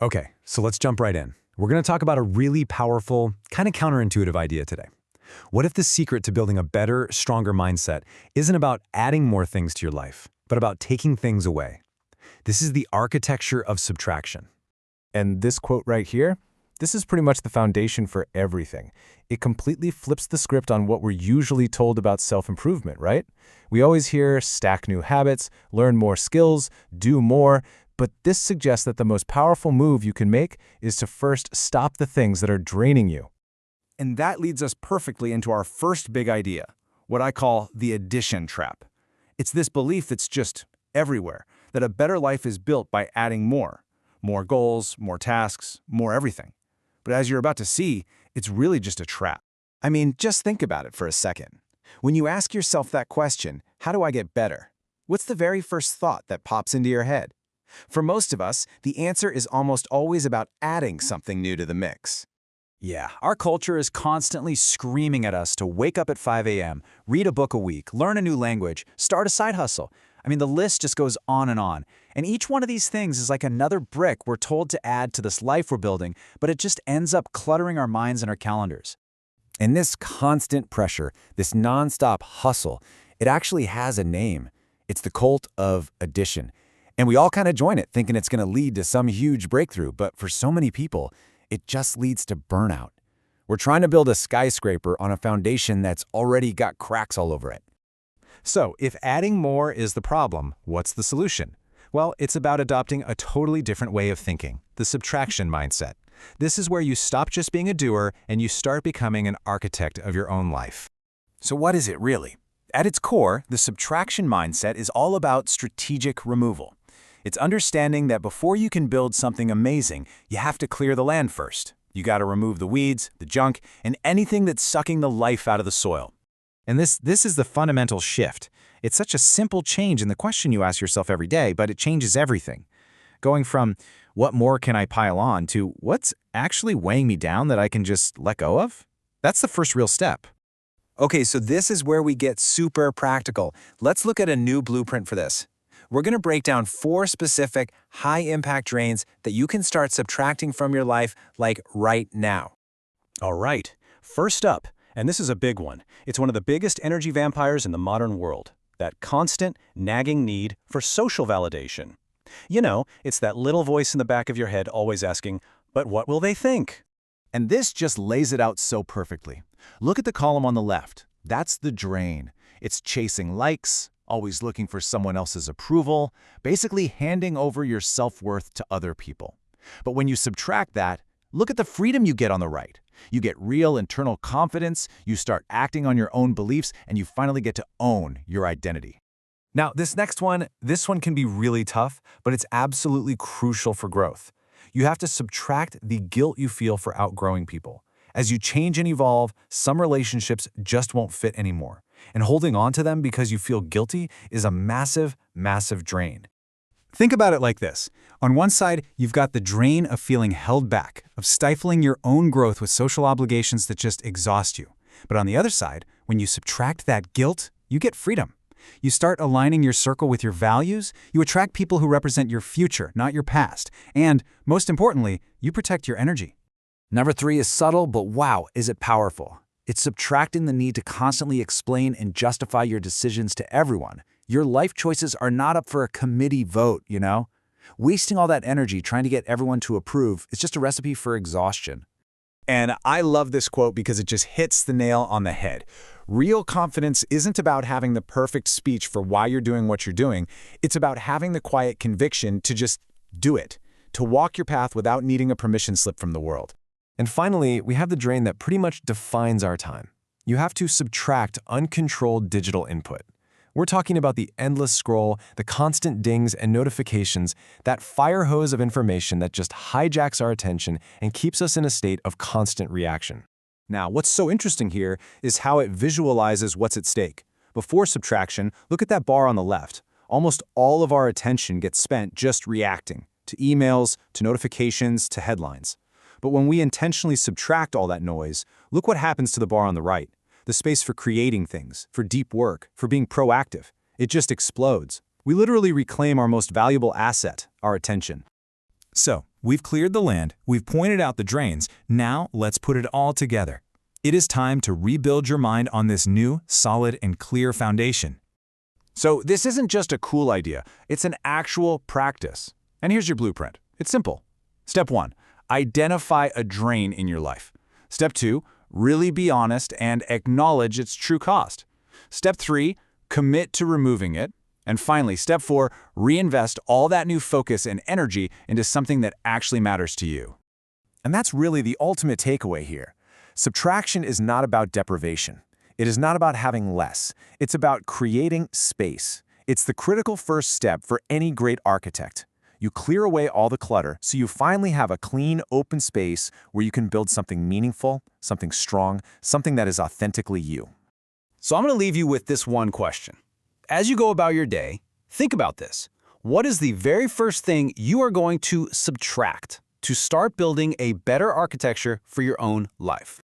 Okay, so let's jump right in. We're going to talk about a really powerful, kind of counterintuitive idea today. What if the secret to building a better, stronger mindset isn't about adding more things to your life, but about taking things away? This is the architecture of subtraction. And this quote right here, this is pretty much the foundation for everything. It completely flips the script on what we're usually told about self-improvement, right? We always hear stack new habits, learn more skills, do more, but this suggests that the most powerful move you can make is to first stop the things that are draining you. And that leads us perfectly into our first big idea, what I call the addition trap. It's this belief that's just everywhere, that a better life is built by adding more. More goals, more tasks, more everything. But as you're about to see, it's really just a trap. I mean, just think about it for a second. When you ask yourself that question, how do I get better? What's the very first thought that pops into your head? For most of us, the answer is almost always about adding something new to the mix. Yeah, our culture is constantly screaming at us to wake up at 5 a.m., read a book a week, learn a new language, start a side hustle. I mean, the list just goes on. And each one of these things is like another brick we're told to add to this life we're building, but it just ends up cluttering our minds and our calendars. And this constant pressure, this nonstop hustle, it actually has a name. It's the cult of addition. And we all kind of join it thinking it's going to lead to some huge breakthrough, but for so many people, it just leads to burnout. We're trying to build a skyscraper on a foundation that's already got cracks all over it. So, if adding more is the problem, what's the solution? Well, it's about adopting a totally different way of thinking, the subtraction mindset. This is where you stop just being a doer and you start becoming an architect of your own life. So what is it really? At its core, the subtraction mindset is all about strategic removal. It's understanding that before you can build something amazing, you have to clear the land first. You got to remove the weeds, the junk, and anything that's sucking the life out of the soil. And this is the fundamental shift. It's such a simple change in the question you ask yourself every day, but it changes everything. Going from, what more can I pile on, to what's actually weighing me down that I can just let go of? That's the first real step. Okay, so this is where we get super practical. Let's look at a new blueprint for this. We're going to break down 4 specific, high-impact drains that you can start subtracting from your life, like right now. All right, first up, and this is a big one. It's one of the biggest energy vampires in the modern world, that constant, nagging need for social validation. You know, it's that little voice in the back of your head always asking, but what will they think? And this just lays it out so perfectly. Look at the column on the left. That's the drain. It's chasing likes, always looking for someone else's approval, basically handing over your self-worth to other people. But when you subtract that, look at the freedom you get on the right. You get real internal confidence, you start acting on your own beliefs, and you finally get to own your identity. Now, this one can be really tough, but it's absolutely crucial for growth. You have to subtract the guilt you feel for outgrowing people. As you change and evolve, some relationships just won't fit anymore. And holding on to them because you feel guilty is a massive, massive drain. Think about it like this. On one side, you've got the drain of feeling held back, of stifling your own growth with social obligations that just exhaust you. But on the other side, when you subtract that guilt, you get freedom. You start aligning your circle with your values, you attract people who represent your future, not your past, and, most importantly, you protect your energy. Number 3 is subtle, but wow, is it powerful. It's subtracting the need to constantly explain and justify your decisions to everyone. Your life choices are not up for a committee vote, you know? Wasting all that energy trying to get everyone to approve is just a recipe for exhaustion. And I love this quote because it just hits the nail on the head. Real confidence isn't about having the perfect speech for why you're doing what you're doing. It's about having the quiet conviction to just do it, to walk your path without needing a permission slip from the world. And finally, we have the drain that pretty much defines our time. You have to subtract uncontrolled digital input. We're talking about the endless scroll, the constant dings and notifications, that fire hose of information that just hijacks our attention and keeps us in a state of constant reaction. Now, what's so interesting here is how it visualizes what's at stake. Before subtraction, look at that bar on the left. Almost all of our attention gets spent just reacting to emails, to notifications, to headlines. But when we intentionally subtract all that noise, look what happens to the bar on the right. The space for creating things, for deep work, for being proactive. It just explodes. We literally reclaim our most valuable asset, our attention. So, We've cleared the land, we've pointed out the drains, now let's put it all together. It is time to rebuild your mind on this new, solid, and clear foundation. So this isn't just a cool idea, it's an actual practice. And here's your blueprint. It's simple. Step 1, identify a drain in your life. Step 2, really be honest and acknowledge its true cost. Step 3, commit to removing it. And finally, step 4, reinvest all that new focus and energy into something that actually matters to you. And that's really the ultimate takeaway here. Subtraction is not about deprivation. It is not about having less. It's about creating space. It's the critical first step for any great architect. You clear away all the clutter so you finally have a clean, open space where you can build something meaningful, something strong, something that is authentically you. So I'm going to leave you with this one question. As you go about your day, think about this. What is the very first thing you are going to subtract to start building a better architecture for your own life?